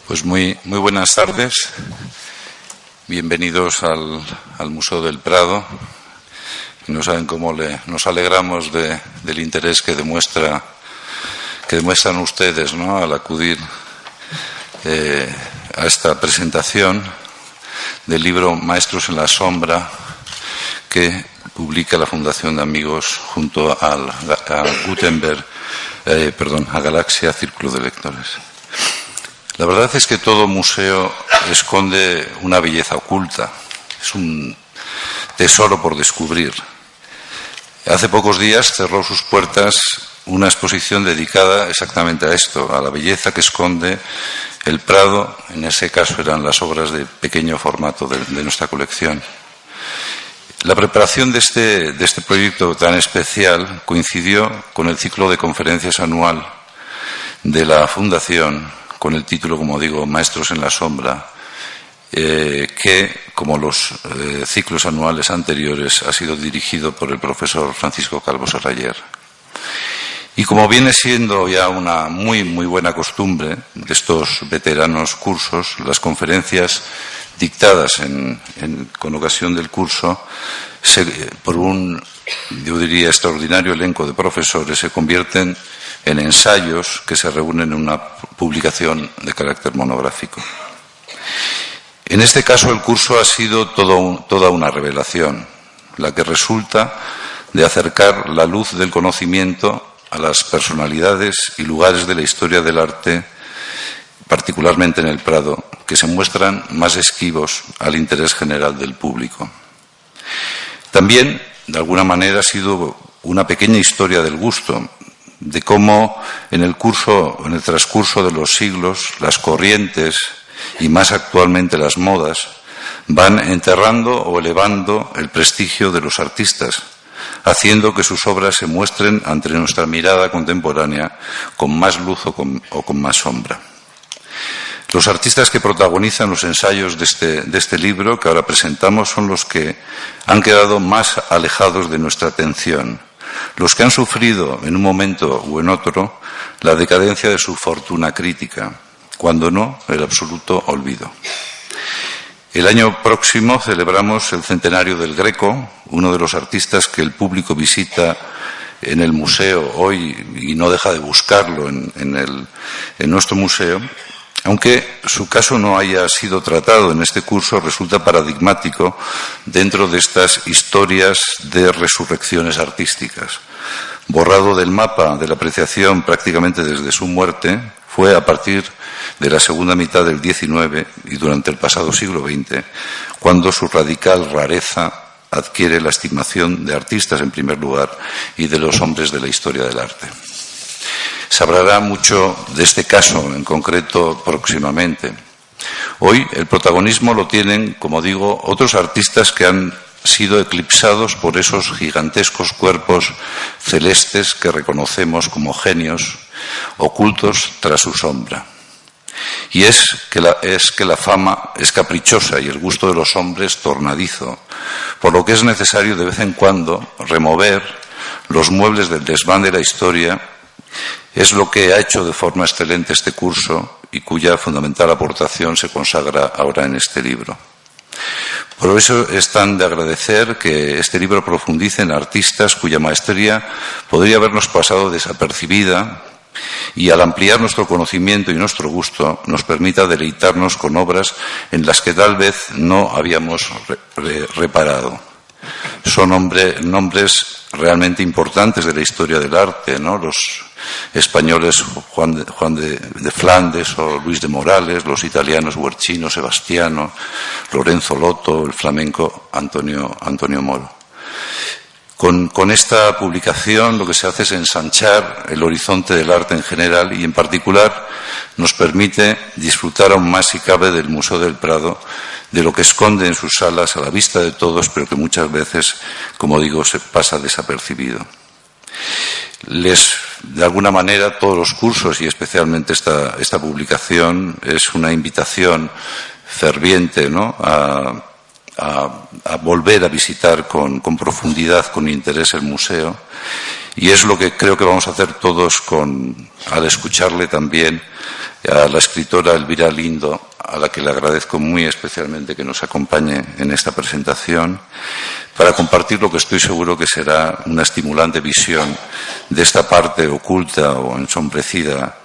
Pues muy buenas tardes. Bienvenidos al Museo del Prado. No saben cómo nos alegramos del interés que demuestran ustedes, ¿no?, al acudir a esta presentación del libro Maestros en la Sombra, que publica la Fundación de Amigos junto a Galaxia Círculo de Lectores. La verdad es que todo museo esconde una belleza oculta, es un tesoro por descubrir. Hace pocos días cerró sus puertas una exposición dedicada exactamente a esto, a la belleza que esconde el Prado. En ese caso eran las obras de pequeño formato de nuestra colección. La preparación de este proyecto tan especial coincidió con el ciclo de conferencias anual de la Fundación, con el título, como digo, Maestros en la Sombra, que, como los ciclos anuales anteriores, ha sido dirigido por el profesor Francisco Calvo Serrayer. Y como viene siendo ya una muy buena costumbre de estos veteranos cursos, las conferencias dictadas con ocasión del curso, por un, yo diría, extraordinario elenco de profesores, se convierten en ensayos que se reúnen en una publicación de carácter monográfico. En este caso, el curso ha sido toda una revelación, la que resulta de acercar la luz del conocimiento a las personalidades y lugares de la historia del arte, particularmente en el Prado, que se muestran más esquivos al interés general del público. También, de alguna manera, ha sido una pequeña historia del gusto, de cómo en el transcurso de los siglos, las corrientes y más actualmente las modas van enterrando o elevando el prestigio de los artistas, haciendo que sus obras se muestren ante nuestra mirada contemporánea con más luz o con más sombra. Los artistas que protagonizan los ensayos de este libro que ahora presentamos son los que han quedado más alejados de nuestra atención, los que han sufrido en un momento u en otro la decadencia de su fortuna crítica, cuando no el absoluto olvido. El año próximo celebramos el centenario del Greco, uno de los artistas que el público visita en el museo hoy y no deja de buscarlo en nuestro museo. Aunque su caso no haya sido tratado en este curso, resulta paradigmático dentro de estas historias de resurrecciones artísticas. Borrado del mapa de la apreciación prácticamente desde su muerte, fue a partir de la segunda mitad del XIX y durante el pasado siglo XX cuando su radical rareza adquiere la estimación de artistas en primer lugar y de los hombres de la historia del arte. Se hablará mucho de este caso en concreto próximamente. Hoy el protagonismo lo tienen, como digo, otros artistas que han sido eclipsados por esos gigantescos cuerpos celestes que reconocemos como genios ocultos tras su sombra. Y es que la fama es caprichosa y el gusto de los hombres tornadizo, por lo que es necesario de vez en cuando remover los muebles del desván de la historia. Es lo que ha hecho de forma excelente este curso y cuya fundamental aportación se consagra ahora en este libro. Por eso es tan de agradecer que este libro profundice en artistas cuya maestría podría habernos pasado desapercibida y, al ampliar nuestro conocimiento y nuestro gusto, nos permita deleitarnos con obras en las que tal vez no habíamos reparado. Son nombres realmente importantes de la historia del arte, ¿no? Los españoles Juan de Flandes o Luis de Morales, los italianos Guercino, Sebastiano, Lorenzo Lotto, el flamenco Antonio Moro. Con esta publicación lo que se hace es ensanchar el horizonte del arte en general y en particular nos permite disfrutar aún más, si cabe, del Museo del Prado, de lo que esconde en sus salas a la vista de todos, pero que muchas veces, como digo, se pasa desapercibido. De alguna manera, todos los cursos y especialmente esta publicación es una invitación ferviente, ¿no?, a volver a visitar con profundidad, con interés el museo, y es lo que creo que vamos a hacer todos al escucharle también a la escritora Elvira Lindo, a la que le agradezco muy especialmente que nos acompañe en esta presentación, para compartir lo que estoy seguro que será una estimulante visión de esta parte oculta o ensombrecida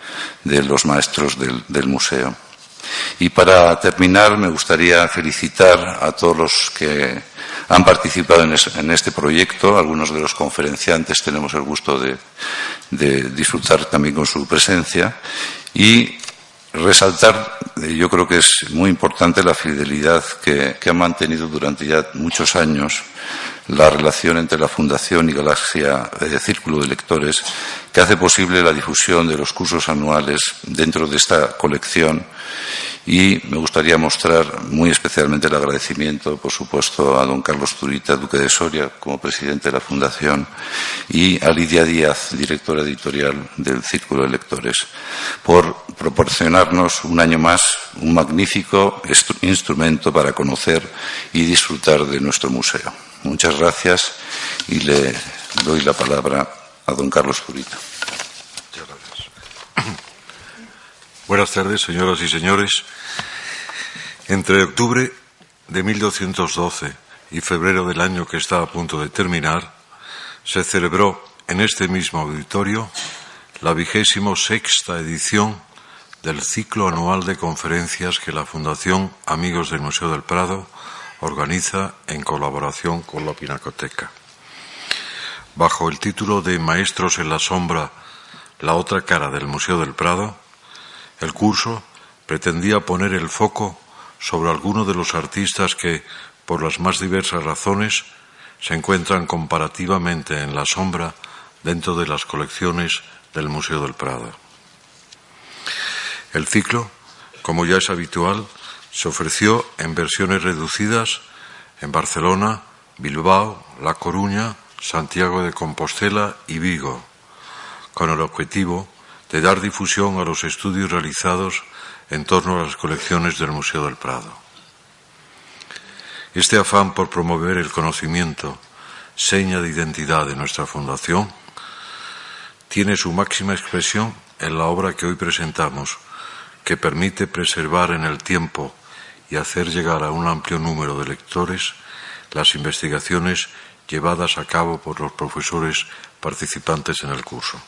de los maestros del museo. Y para terminar, me gustaría felicitar a todos los que han participado en este proyecto. Algunos de los conferenciantes tenemos el gusto de disfrutar también con su presencia y resaltar, yo creo que es muy importante la fidelidad que ha mantenido durante ya muchos años la relación entre la Fundación y Galaxia Círculo de Lectores, que hace posible la difusión de los cursos anuales dentro de esta colección. Y me gustaría mostrar muy especialmente el agradecimiento, por supuesto, a don Carlos Zurita, duque de Soria, como presidente de la Fundación, y a Lidia Díaz, directora editorial del Círculo de Lectores, por proporcionarnos un año más un magnífico instrumento para conocer y disfrutar de nuestro museo. Muchas gracias y le doy la palabra a don Carlos Zurita. Muchas gracias. Buenas tardes, señoras y señores. Entre octubre de 1212 y febrero del año que está a punto de terminar, se celebró en este mismo auditorio la 26ª edición del ciclo anual de conferencias que la Fundación Amigos del Museo del Prado organiza en colaboración con la Pinacoteca. Bajo el título de Maestros en la Sombra, la otra cara del Museo del Prado, el curso pretendía poner el foco sobre algunos de los artistas que, por las más diversas razones, se encuentran comparativamente en la sombra dentro de las colecciones del Museo del Prado. El ciclo, como ya es habitual, se ofreció en versiones reducidas en Barcelona, Bilbao, La Coruña, Santiago de Compostela y Vigo, con el objetivo de dar difusión a los estudios realizados en torno a las colecciones del Museo del Prado. Este afán por promover el conocimiento, seña de identidad de nuestra Fundación, tiene su máxima expresión en la obra que hoy presentamos, que permite preservar en el tiempo y hacer llegar a un amplio número de lectores las investigaciones llevadas a cabo por los profesores participantes en el curso.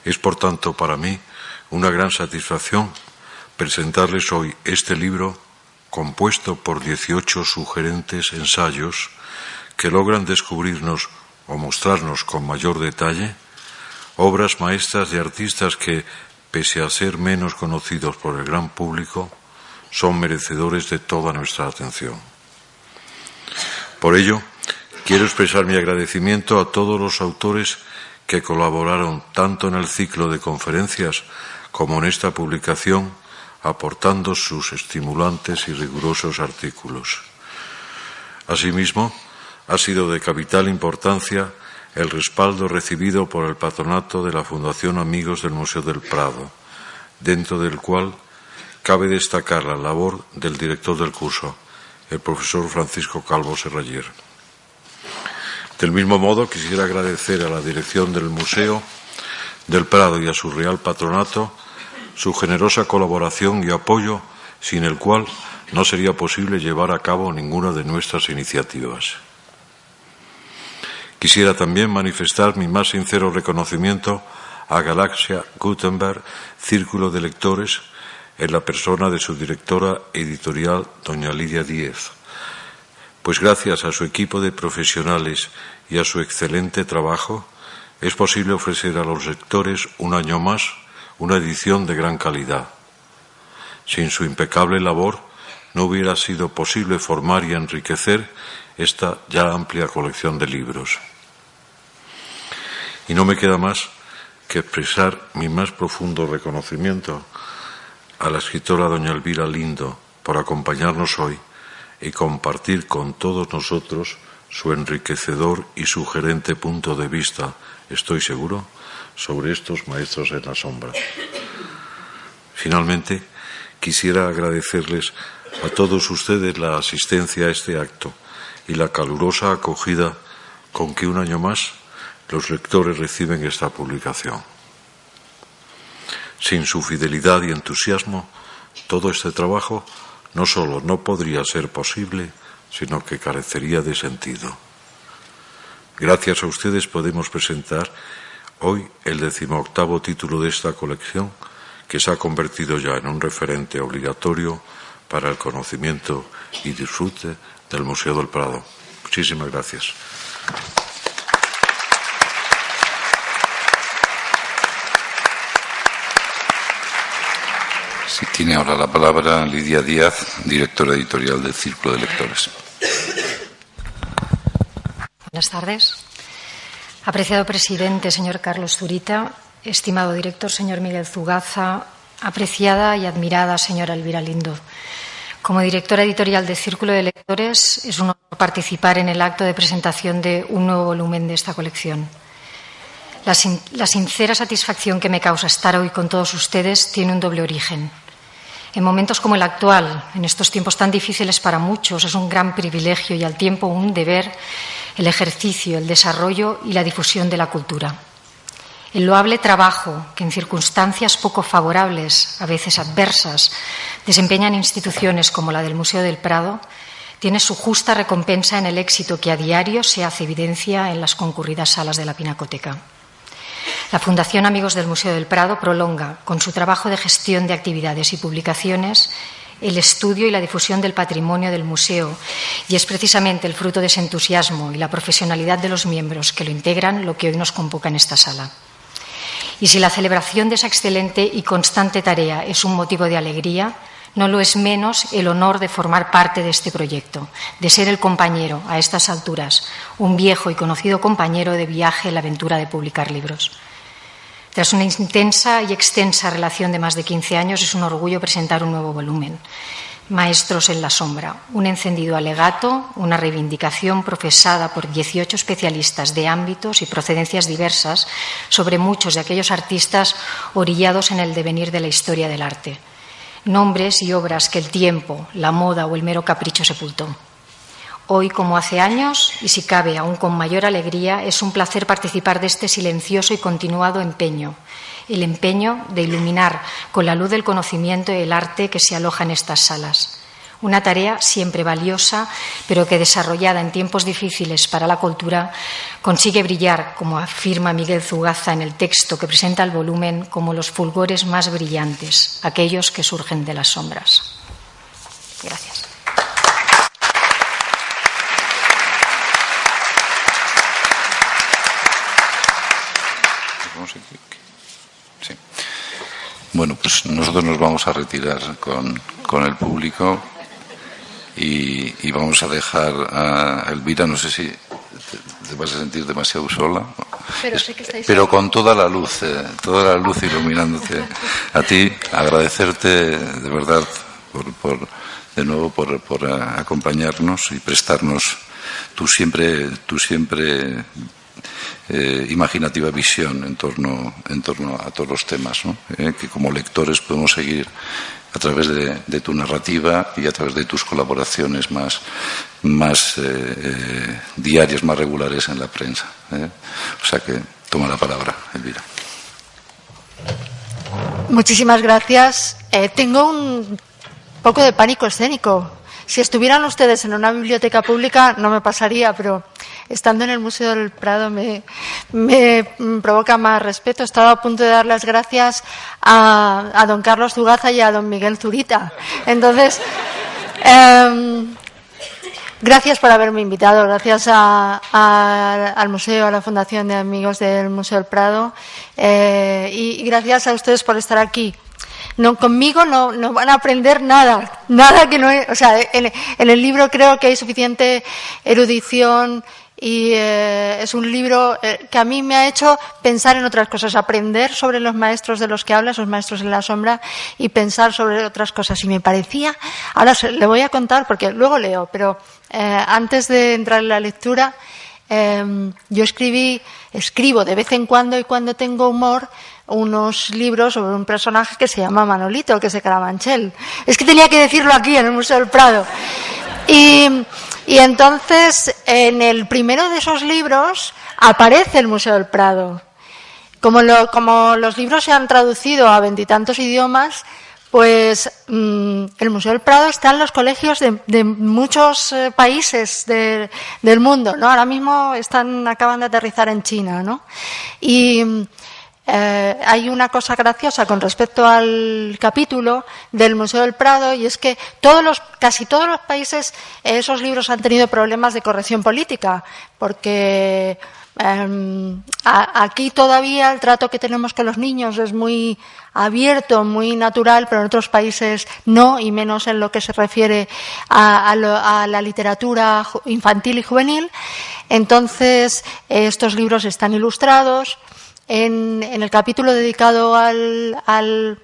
Es, por tanto, para mí una gran satisfacción presentarles hoy este libro compuesto por 18 sugerentes ensayos que logran descubrirnos o mostrarnos con mayor detalle obras maestras de artistas que, pese a ser menos conocidos por el gran público, son merecedores de toda nuestra atención. Por ello, quiero expresar mi agradecimiento a todos los autores que colaboraron tanto en el ciclo de conferencias como en esta publicación, aportando sus estimulantes y rigurosos artículos. Asimismo, ha sido de capital importancia el respaldo recibido por el patronato de la Fundación Amigos del Museo del Prado, dentro del cual cabe destacar la labor del director del curso, el profesor Francisco Calvo Serrayer. Del mismo modo, quisiera agradecer a la dirección del Museo del Prado y a su Real Patronato su generosa colaboración y apoyo, sin el cual no sería posible llevar a cabo ninguna de nuestras iniciativas. Quisiera también manifestar mi más sincero reconocimiento a Galaxia Gutenberg, Círculo de Lectores, en la persona de su directora editorial, doña Lidia Díaz, pues gracias a su equipo de profesionales y a su excelente trabajo, es posible ofrecer a los lectores un año más una edición de gran calidad. Sin su impecable labor, no hubiera sido posible formar y enriquecer esta ya amplia colección de libros. Y no me queda más que expresar mi más profundo reconocimiento a la escritora doña Elvira Lindo por acompañarnos hoy y compartir con todos nosotros su enriquecedor y sugerente punto de vista, estoy seguro, sobre estos maestros en la sombra. Finalmente, quisiera agradecerles a todos ustedes la asistencia a este acto y la calurosa acogida con que un año más los lectores reciben esta publicación. Sin su fidelidad y entusiasmo, todo este trabajo no solo no podría ser posible, sino que carecería de sentido. Gracias a ustedes podemos presentar hoy el 18º título de esta colección, que se ha convertido ya en un referente obligatorio para el conocimiento y disfrute del Museo del Prado. Muchísimas gracias. Sí, tiene ahora la palabra Lidia Díaz, directora editorial del Círculo de Lectores. Buenas tardes. Apreciado presidente, señor Carlos Zurita, estimado director, señor Miguel Zugaza, apreciada y admirada señora Elvira Lindo. Como directora editorial del Círculo de Lectores, es un honor participar en el acto de presentación de un nuevo volumen de esta colección. La sincera satisfacción que me causa estar hoy con todos ustedes tiene un doble origen. En momentos como el actual, en estos tiempos tan difíciles para muchos, es un gran privilegio y al tiempo un deber el ejercicio, el desarrollo y la difusión de la cultura. El loable trabajo que en circunstancias poco favorables, a veces adversas, desempeñan instituciones como la del Museo del Prado, tiene su justa recompensa en el éxito que a diario se hace evidencia en las concurridas salas de la Pinacoteca. La Fundación Amigos del Museo del Prado prolonga, con su trabajo de gestión de actividades y publicaciones, el estudio y la difusión del patrimonio del museo, y es precisamente el fruto de ese entusiasmo y la profesionalidad de los miembros que lo integran lo que hoy nos convoca en esta sala. Y si la celebración de esa excelente y constante tarea es un motivo de alegría, no lo es menos el honor de formar parte de este proyecto, de ser el compañero, a estas alturas, un viejo y conocido compañero de viaje en la aventura de publicar libros. Tras una intensa y extensa relación de más de 15 años, es un orgullo presentar un nuevo volumen, Maestros en la sombra, un encendido alegato, una reivindicación profesada por 18 especialistas de ámbitos y procedencias diversas sobre muchos de aquellos artistas orillados en el devenir de la historia del arte. Nombres y obras que el tiempo, la moda o el mero capricho sepultó. Hoy, como hace años, y si cabe aún con mayor alegría, es un placer participar de este silencioso y continuado empeño, el empeño de iluminar con la luz del conocimiento el arte que se aloja en estas salas. Una tarea siempre valiosa, pero que desarrollada en tiempos difíciles para la cultura, consigue brillar, como afirma Miguel Zugaza en el texto que presenta el volumen, como los fulgores más brillantes, aquellos que surgen de las sombras. Gracias. Sí. Bueno, pues nosotros nos vamos a retirar con el público y vamos a dejar a Elvira, no sé si te vas a sentir demasiado sola, pero con toda la luz iluminándote. A ti, agradecerte de verdad de nuevo por acompañarnos y prestarnos tu siempre imaginativa visión en torno a todos los temas, ¿no? Que como lectores podemos seguir a través de tu narrativa y a través de tus colaboraciones más diarias, más regulares en la prensa. O sea que toma la palabra, Elvira. Muchísimas gracias. Tengo un poco de pánico escénico. Si estuvieran ustedes en una biblioteca pública no me pasaría, pero estando en el Museo del Prado me provoca más respeto. Estaba a punto de dar las gracias a don Carlos Zugaza y a don Miguel Zurita. Entonces, gracias por haberme invitado, gracias al museo, a la Fundación de Amigos del Museo del Prado y gracias a ustedes por estar aquí. No, conmigo no van a aprender nada que no es, o sea, en el libro creo que hay suficiente erudición y es un libro que a mí me ha hecho pensar en otras cosas, aprender sobre los maestros de los que habla, esos maestros en la sombra, y pensar sobre otras cosas. Y me parecía, ahora le voy a contar porque luego leo, pero antes de entrar en la lectura, yo escribo de vez en cuando y cuando tengo humor unos libros sobre un personaje que se llama Manolito, el que se Carabanchel. Es que tenía que decirlo aquí en el Museo del Prado. Y entonces, en el primero de esos libros aparece el Museo del Prado como los libros se han traducido a 20 y tantos idiomas, pues el Museo del Prado está en los colegios de muchos países del mundo, ¿no? Ahora mismo acaban de aterrizar en China, ¿no? Y hay una cosa graciosa con respecto al capítulo del Museo del Prado, y es que casi todos los países esos libros han tenido problemas de corrección política, porque aquí todavía el trato que tenemos con los niños es muy abierto, muy natural, pero en otros países no, y menos en lo que se refiere a la literatura infantil y juvenil. Entonces, estos libros están ilustrados. En el capítulo dedicado al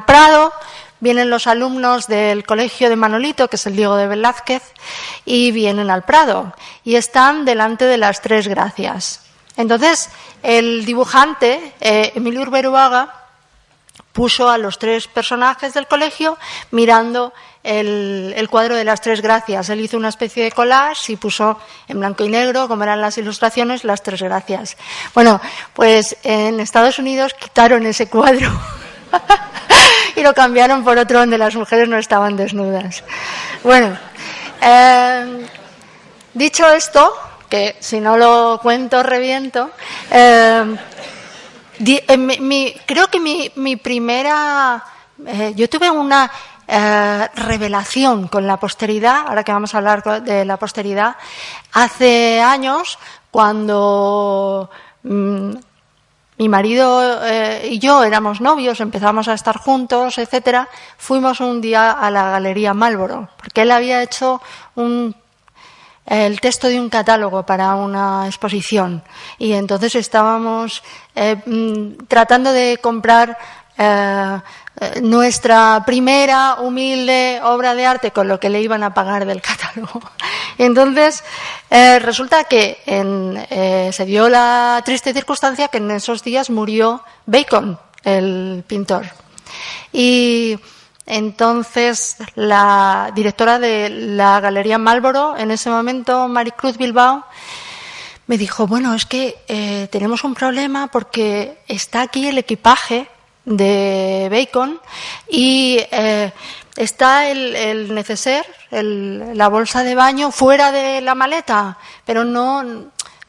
Prado vienen los alumnos del colegio de Manolito, que es el Diego de Velázquez, y vienen al Prado y están delante de las Tres Gracias. Entonces, el dibujante, Emilio Urberuaga, puso a los tres personajes del colegio mirando el cuadro de las Tres Gracias. Él hizo una especie de collage y puso en blanco y negro, como eran las ilustraciones, las Tres Gracias. Bueno, pues en Estados Unidos quitaron ese cuadro y lo cambiaron por otro donde las mujeres no estaban desnudas. Bueno, dicho esto, que si no lo cuento reviento, creo que mi primera... yo tuve una revelación con la posteridad, ahora que vamos a hablar de la posteridad, hace años, cuando mi marido y yo éramos novios, empezamos a estar juntos, etcétera. Fuimos un día a la Galería Marlborough, porque él había hecho el texto de un catálogo para una exposición, y entonces estábamos tratando de comprar nuestra primera humilde obra de arte con lo que le iban a pagar del catálogo. Entonces resulta que se dio la triste circunstancia que en esos días murió Bacon, el pintor, y entonces la directora de la Galería Marlborough en ese momento, Maricruz Bilbao, me dijo: bueno, es que tenemos un problema porque está aquí el equipaje de Bacon y está el neceser, la bolsa de baño fuera de la maleta, pero no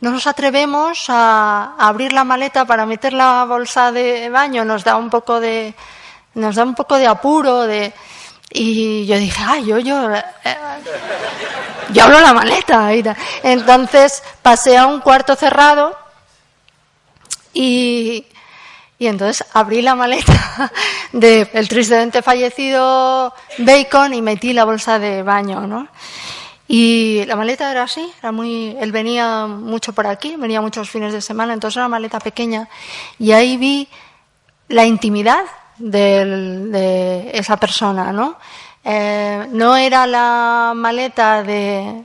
nos atrevemos a abrir la maleta para meter la bolsa de baño, nos da un poco de apuro, y yo dije, yo abro la maleta. Entonces pasé a un cuarto cerrado y entonces abrí la maleta del tristemente fallecido Bacon y metí la bolsa de baño, ¿no? Y la maleta era así, él venía mucho por aquí, venía muchos fines de semana, entonces era una maleta pequeña, y ahí vi la intimidad de esa persona, ¿no? No era la maleta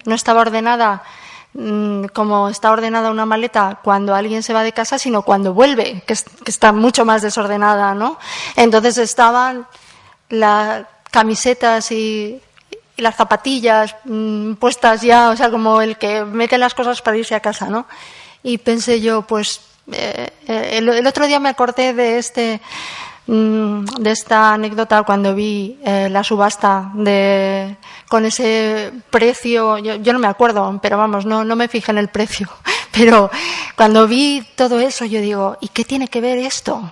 no estaba ordenada como está ordenada una maleta cuando alguien se va de casa, sino cuando vuelve, que está mucho más desordenada, ¿no? Entonces estaban las camisetas y las zapatillas puestas ya, o sea, como el que mete las cosas para irse a casa, ¿no? Y pensé yo, pues, el otro día me acordé de esta anécdota cuando vi la subasta con ese precio. Yo no me acuerdo, pero vamos, no me fijé en el precio, pero cuando vi todo eso yo digo, ¿y qué tiene que ver esto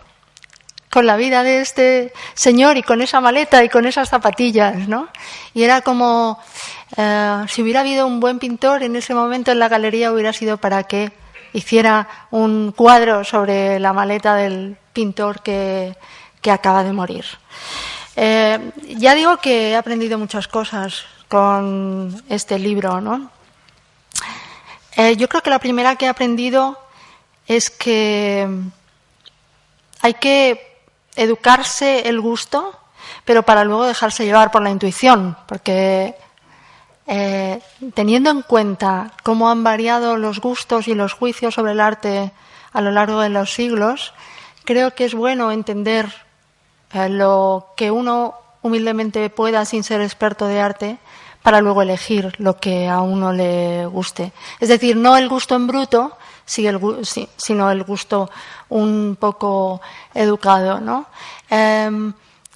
con la vida de este señor y con esa maleta y con esas zapatillas, ¿no? Y era como si hubiera habido un buen pintor en ese momento en la galería, hubiera sido para que hiciera un cuadro sobre la maleta del pintor que acaba de morir. Ya digo que he aprendido muchas cosas con este libro, ¿no? Yo creo que la primera que he aprendido es que hay que educarse el gusto, pero para luego dejarse llevar por la intuición, porque teniendo en cuenta cómo han variado los gustos y los juicios sobre el arte a lo largo de los siglos, creo que es bueno entender lo que uno humildemente pueda sin ser experto de arte, para luego elegir lo que a uno le guste. Es decir, no el gusto en bruto, sino el gusto un poco educado, ¿no?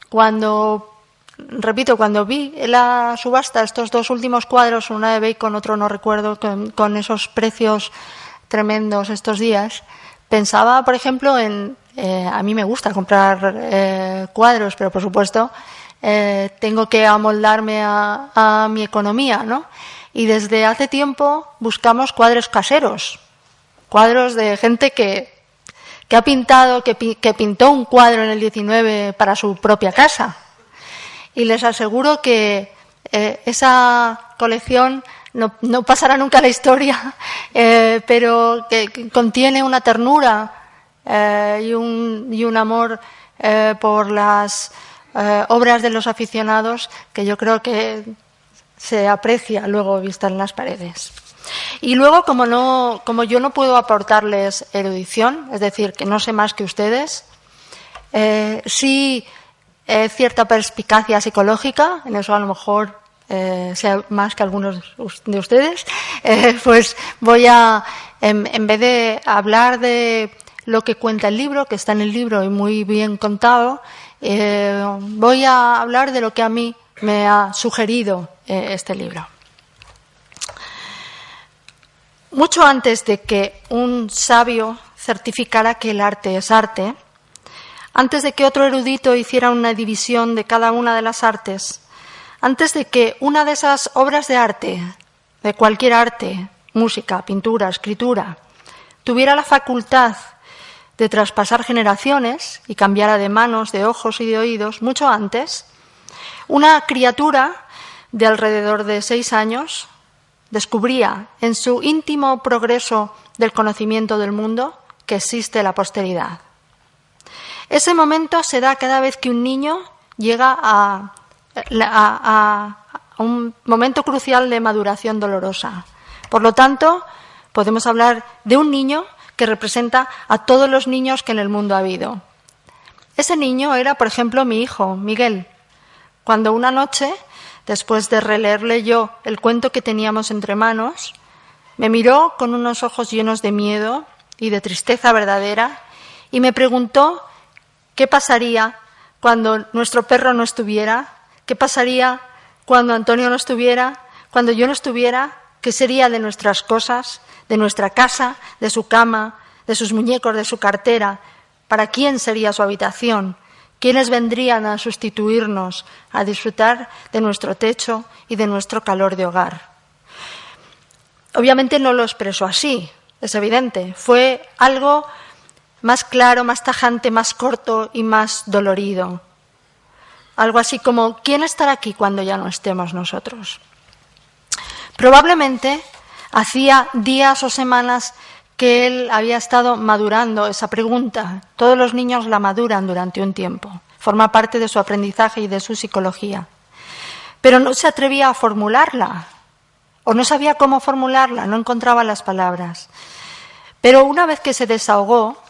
Cuando vi la subasta, estos dos últimos cuadros, una de Bacon, otro no recuerdo, con esos precios tremendos estos días, pensaba, por ejemplo, a mí me gusta comprar cuadros, pero por supuesto tengo que amoldarme a mi economía, ¿no? Y desde hace tiempo buscamos cuadros caseros, cuadros de gente que ha pintado, que pintó un cuadro en el 19 para su propia casa. Y les aseguro que esa colección no pasará nunca a la historia, pero que contiene una ternura y un amor por las obras de los aficionados que yo creo que se aprecia luego vista en las paredes. Y luego, como yo no puedo aportarles erudición, es decir, que no sé más que ustedes, sí cierta perspicacia psicológica, en eso a lo mejor sea más que algunos de ustedes, pues voy a, en vez de hablar de lo que cuenta el libro, que está en el libro y muy bien contado, voy a hablar de lo que a mí me ha sugerido este libro. Mucho antes de que un sabio certificara que el arte es arte, antes de que otro erudito hiciera una división de cada una de las artes, antes de que una de esas obras de arte, de cualquier arte, música, pintura, escritura, tuviera la facultad de traspasar generaciones y cambiara de manos, de ojos y de oídos, mucho antes, una criatura de alrededor de 6 años descubría en su íntimo progreso del conocimiento del mundo que existe la posteridad. Ese momento se da cada vez que un niño llega a un momento crucial de maduración dolorosa. Por lo tanto, podemos hablar de un niño que representa a todos los niños que en el mundo ha habido. Ese niño era, por ejemplo, mi hijo, Miguel, cuando una noche, después de releerle yo el cuento que teníamos entre manos, me miró con unos ojos llenos de miedo y de tristeza verdadera y me preguntó qué pasaría cuando nuestro perro no estuviera, qué pasaría cuando Antonio no estuviera, cuando yo no estuviera, qué sería de nuestras cosas, de nuestra casa, de su cama, de sus muñecos, de su cartera, para quién sería su habitación, quiénes vendrían a sustituirnos, a disfrutar de nuestro techo y de nuestro calor de hogar. Obviamente no lo expresó así, es evidente, fue algo más claro, más tajante, más corto y más dolorido. Algo así como, ¿quién estará aquí cuando ya no estemos nosotros? Probablemente hacía días o semanas que él había estado madurando esa pregunta. Todos los niños la maduran durante un tiempo. Forma parte de su aprendizaje y de su psicología. Pero no se atrevía a formularla, o no sabía cómo formularla, no encontraba las palabras. Pero una vez que se desahogó,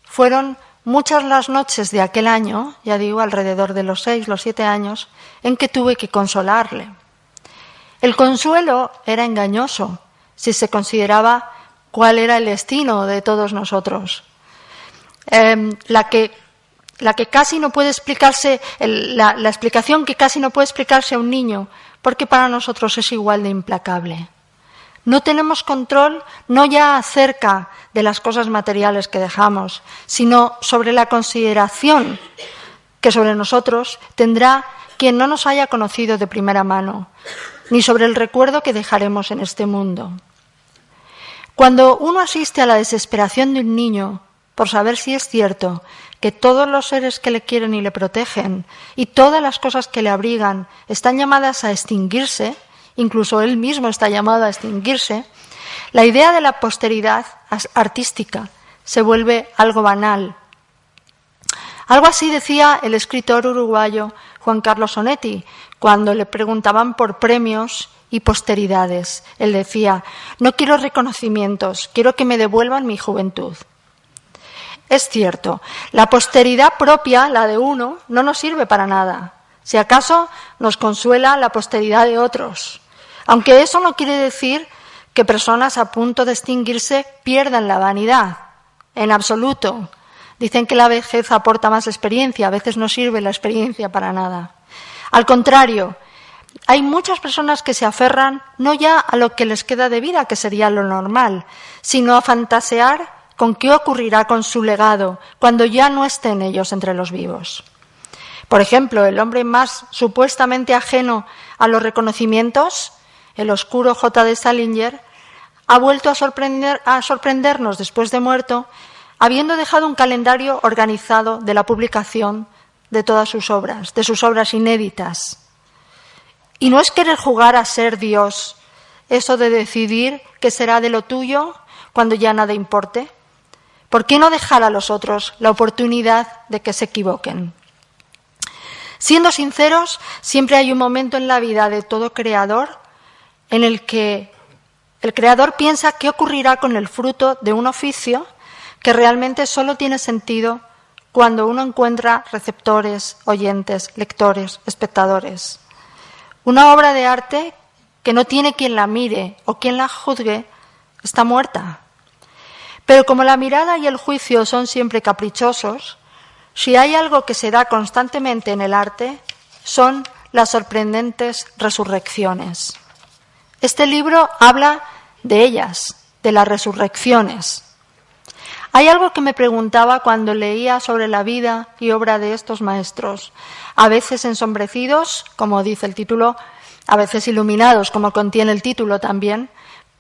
fueron muchas las noches de aquel año, ya digo, alrededor de los 6, los 7 años, en que tuve que consolarle. El consuelo era engañoso si se consideraba cuál era el destino de todos nosotros. La que casi no puede explicarse, la explicación que casi no puede explicarse a un niño, porque para nosotros es igual de implacable. No tenemos control no ya acerca de las cosas materiales que dejamos, sino sobre la consideración que sobre nosotros tendrá quien no nos haya conocido de primera mano, ni sobre el recuerdo que dejaremos en este mundo. Cuando uno asiste a la desesperación de un niño por saber si es cierto que todos los seres que le quieren y le protegen y todas las cosas que le abrigan están llamadas a extinguirse, incluso él mismo está llamado a extinguirse, la idea de la posteridad artística se vuelve algo banal. Algo así decía el escritor uruguayo Juan Carlos Onetti cuando le preguntaban por premios y posteridades. Él decía, no quiero reconocimientos, quiero que me devuelvan mi juventud. Es cierto, la posteridad propia, la de uno, no nos sirve para nada. Si acaso nos consuela la posteridad de otros. Aunque eso no quiere decir que personas a punto de extinguirse pierdan la vanidad, en absoluto. Dicen que la vejez aporta más experiencia, a veces no sirve la experiencia para nada. Al contrario, hay muchas personas que se aferran no ya a lo que les queda de vida, que sería lo normal, sino a fantasear con qué ocurrirá con su legado cuando ya no estén ellos entre los vivos. Por ejemplo, el hombre más supuestamente ajeno a los reconocimientos, el oscuro J. de Salinger, ha vuelto a sorprendernos después de muerto, habiendo dejado un calendario organizado de la publicación de todas sus obras, de sus obras inéditas. Y no es querer jugar a ser Dios, eso de decidir qué será de lo tuyo cuando ya nada importe. ¿Por qué no dejar a los otros la oportunidad de que se equivoquen? Siendo sinceros, siempre hay un momento en la vida de todo creador en el que el creador piensa qué ocurrirá con el fruto de un oficio que realmente solo tiene sentido cuando uno encuentra receptores, oyentes, lectores, espectadores. Una obra de arte que no tiene quien la mire o quien la juzgue está muerta. Pero como la mirada y el juicio son siempre caprichosos, si hay algo que se da constantemente en el arte, son las sorprendentes resurrecciones. Este libro habla de ellas, de las resurrecciones. Hay algo que me preguntaba cuando leía sobre la vida y obra de estos maestros, a veces ensombrecidos, como dice el título, a veces iluminados, como contiene el título también,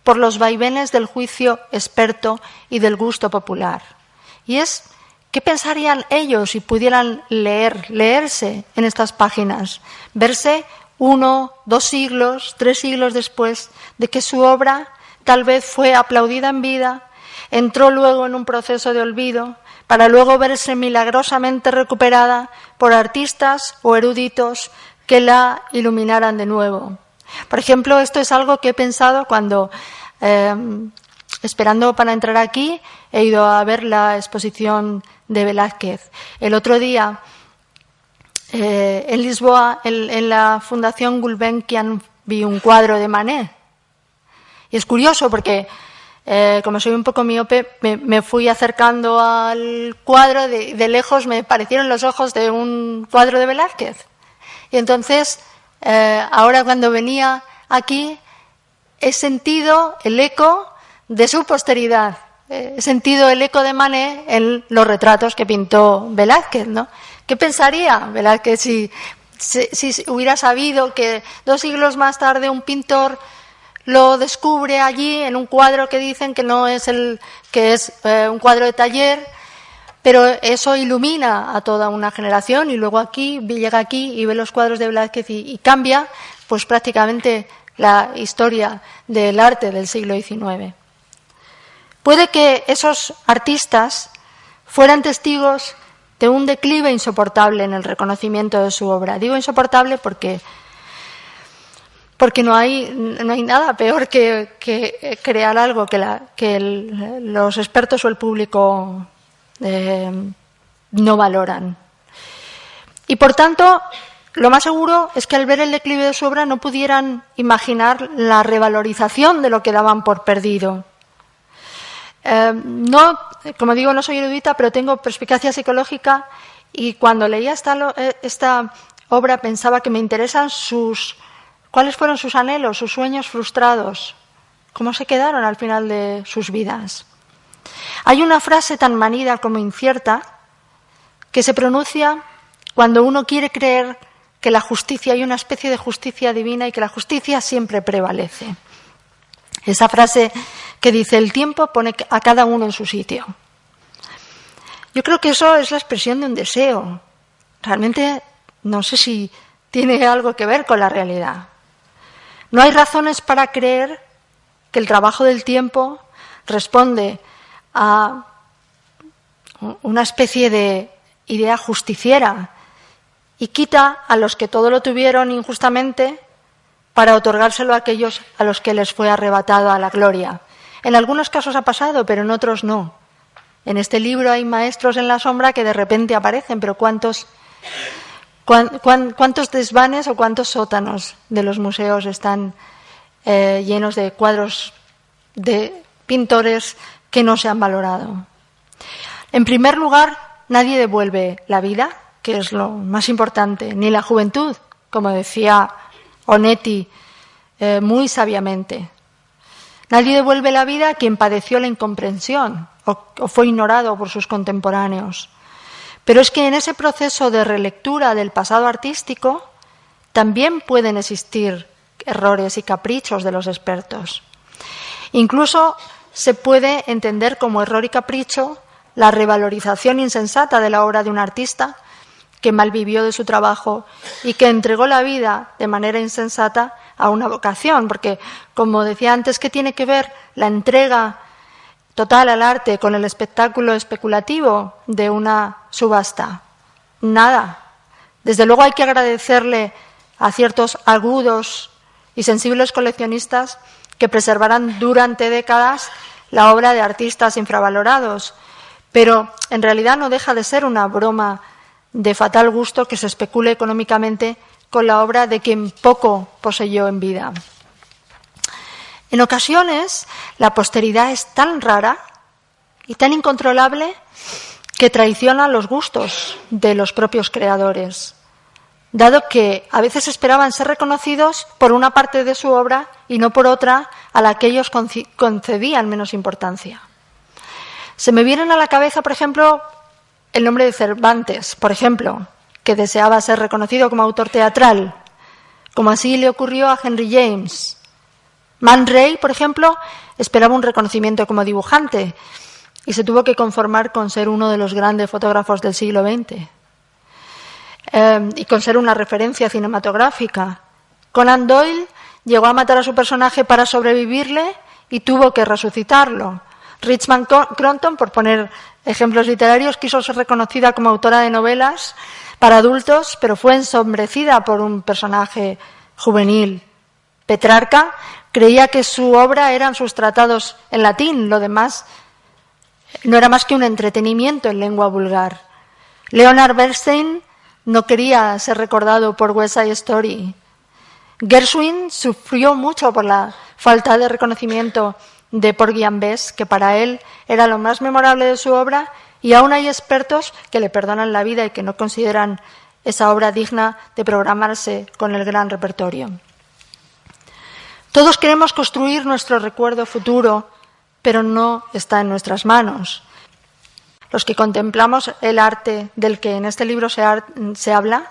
por los vaivenes del juicio experto y del gusto popular. Y es, ¿qué pensarían ellos si pudieran leerse en estas páginas? Verse 1, 2 siglos, 3 siglos después de que su obra tal vez fue aplaudida en vida, entró luego en un proceso de olvido, para luego verse milagrosamente recuperada por artistas o eruditos que la iluminaran de nuevo. Por ejemplo, esto es algo que he pensado cuando, esperando para entrar aquí, he ido a ver la exposición de Velázquez. El otro día, en Lisboa, en la Fundación Gulbenkian, vi un cuadro de Manet. Y es curioso porque, como soy un poco miope, me fui acercando al cuadro, de lejos me parecieron los ojos de un cuadro de Velázquez. Y entonces, ahora cuando venía aquí, he sentido el eco de su posteridad, he sentido el eco de Manet en los retratos que pintó Velázquez, ¿no? ¿Qué pensaría Velázquez si hubiera sabido que 2 siglos más tarde un pintor lo descubre allí en un cuadro que dicen que no es un cuadro de taller, pero eso ilumina a toda una generación y luego llega aquí y ve los cuadros de Velázquez y cambia pues prácticamente la historia del arte del siglo XIX. Puede que esos artistas fueran testigos de un declive insoportable en el reconocimiento de su obra. Digo insoportable porque no hay nada peor que crear algo que los expertos o el público no valoran. Y por tanto, lo más seguro es que al ver el declive de su obra no pudieran imaginar la revalorización de lo que daban por perdido. No, como digo, no soy erudita, pero tengo perspicacia psicológica y cuando leía esta obra pensaba que me interesan cuáles fueron sus anhelos, sus sueños frustrados, cómo se quedaron al final de sus vidas. Hay una frase tan manida como incierta que se pronuncia cuando uno quiere creer que la justicia, hay una especie de justicia divina y que la justicia siempre prevalece. Esa frase que dice: el tiempo pone a cada uno en su sitio. Yo creo que eso es la expresión de un deseo. Realmente no sé si tiene algo que ver con la realidad. No hay razones para creer que el trabajo del tiempo responde a una especie de idea justiciera y quita a los que todo lo tuvieron injustamente para otorgárselo a aquellos a los que les fue arrebatada la gloria. En algunos casos ha pasado, pero en otros no. En este libro hay maestros en la sombra que de repente aparecen, pero ¿cuántos desvanes o cuántos sótanos de los museos están llenos de cuadros de pintores que no se han valorado. En primer lugar, nadie devuelve la vida, que es lo más importante, ni la juventud, como decía Onetti muy sabiamente. Nadie devuelve la vida a quien padeció la incomprensión o fue ignorado por sus contemporáneos. Pero es que en ese proceso de relectura del pasado artístico también pueden existir errores y caprichos de los expertos. Incluso se puede entender como error y capricho la revalorización insensata de la obra de un artista que malvivió de su trabajo y que entregó la vida de manera insensata a una vocación, porque, como decía antes, ¿qué tiene que ver la entrega total al arte con el espectáculo especulativo de una subasta? Nada. Desde luego hay que agradecerle a ciertos agudos y sensibles coleccionistas que preservarán durante décadas la obra de artistas infravalorados, pero en realidad no deja de ser una broma de fatal gusto que se especule económicamente con la obra de quien poco poseyó en vida. En ocasiones, la posteridad es tan rara y tan incontrolable que traiciona los gustos de los propios creadores, dado que a veces esperaban ser reconocidos por una parte de su obra y no por otra a la que ellos concedían menos importancia. Se me vienen a la cabeza, por ejemplo, el nombre de Cervantes, por ejemplo, que deseaba ser reconocido como autor teatral, como así le ocurrió a Henry James. Man Ray, por ejemplo, esperaba un reconocimiento como dibujante y se tuvo que conformar con ser uno de los grandes fotógrafos del siglo XX y con ser una referencia cinematográfica. Conan Doyle llegó a matar a su personaje para sobrevivirle y tuvo que resucitarlo. Richmond Cronton, por poner ejemplos literarios, quiso ser reconocida como autora de novelas para adultos, pero fue ensombrecida por un personaje juvenil. Petrarca creía que su obra eran sus tratados en latín, lo demás no era más que un entretenimiento en lengua vulgar. Leonard Bernstein no quería ser recordado por West Side Story. Gershwin sufrió mucho por la falta de reconocimiento de Porgy and Bess, que para él era lo más memorable de su obra, y aún hay expertos que le perdonan la vida y que no consideran esa obra digna de programarse con el gran repertorio. Todos queremos construir nuestro recuerdo futuro, pero no está en nuestras manos. Los que contemplamos el arte del que en este libro se habla,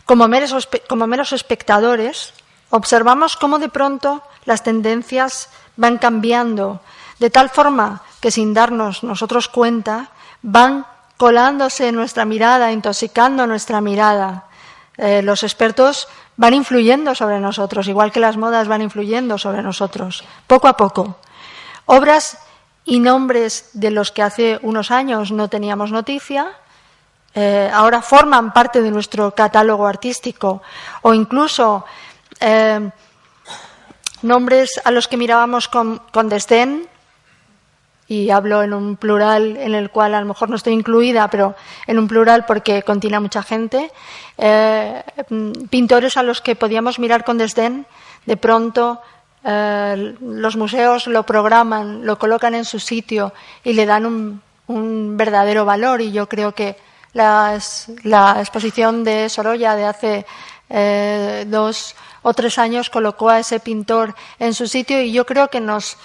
como meros espectadores, observamos cómo de pronto las tendencias van cambiando, de tal forma que sin darnos nosotros cuenta, van colándose en nuestra mirada, intoxicando nuestra mirada. Los expertos van influyendo sobre nosotros, igual que las modas van influyendo sobre nosotros, poco a poco. Obras y nombres de los que hace unos años no teníamos noticia, ahora forman parte de nuestro catálogo artístico, o incluso nombres a los que mirábamos con desdén, y hablo en un plural en el cual a lo mejor no estoy incluida, pero en un plural porque contiene mucha gente, pintores a los que podíamos mirar con desdén, de pronto los museos lo programan, lo colocan en su sitio y le dan un verdadero valor, y yo creo que la exposición de Sorolla de hace 2 o 3 años colocó a ese pintor en su sitio, y yo creo que nos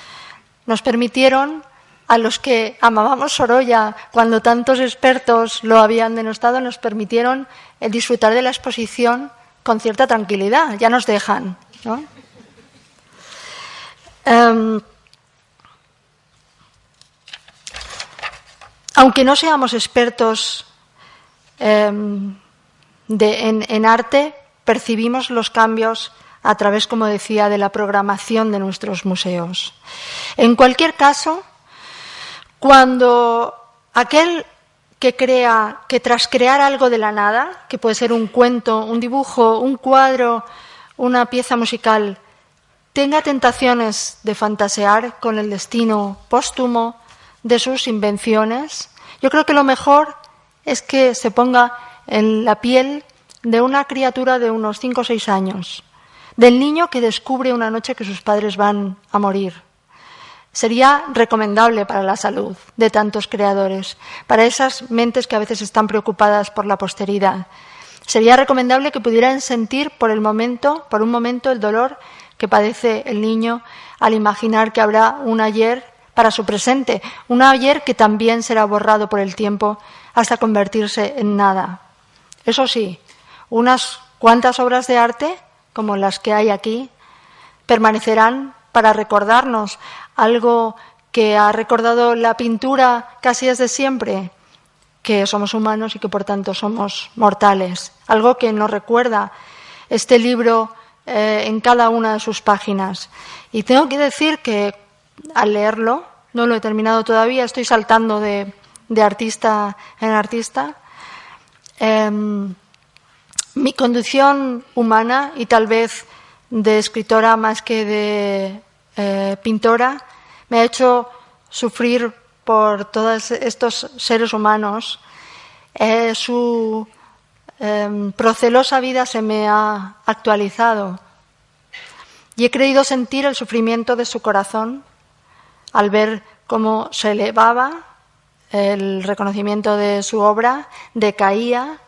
permitieron, a los que amábamos Sorolla cuando tantos expertos lo habían denostado, nos permitieron disfrutar de la exposición con cierta tranquilidad. Ya nos dejan, ¿no? Aunque no seamos expertos en arte, percibimos los cambios a través, como decía, de la programación de nuestros museos. En cualquier caso, cuando aquel que crea que tras crear algo de la nada, que puede ser un cuento, un dibujo, un cuadro, una pieza musical, tenga tentaciones de fantasear con el destino póstumo de sus invenciones, yo creo que lo mejor es que se ponga en la piel de una criatura de unos 5 o 6 años, del niño que descubre una noche que sus padres van a morir, sería recomendable para la salud de tantos creadores, para esas mentes que a veces están preocupadas por la posteridad. Sería recomendable que pudieran sentir por un momento, el dolor que padece el niño al imaginar que habrá un ayer para su presente, un ayer que también será borrado por el tiempo hasta convertirse en nada. Eso sí, unas cuantas obras de arte, como las que hay aquí, permanecerán para recordarnos algo que ha recordado la pintura casi desde siempre, que somos humanos y que por tanto somos mortales. Algo que nos recuerda este libro en cada una de sus páginas. Y tengo que decir que al leerlo, no lo he terminado todavía, estoy saltando de artista en artista, mi condición humana y tal vez de escritora más que de pintora me ha hecho sufrir por todos estos seres humanos. Su procelosa vida se me ha actualizado y he creído sentir el sufrimiento de su corazón al ver cómo se elevaba el reconocimiento de su obra, decaía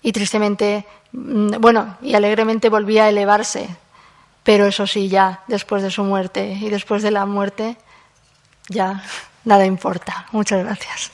y tristemente, y alegremente volvía a elevarse, pero eso sí, ya después de su muerte y después de la muerte, ya nada importa. Muchas gracias.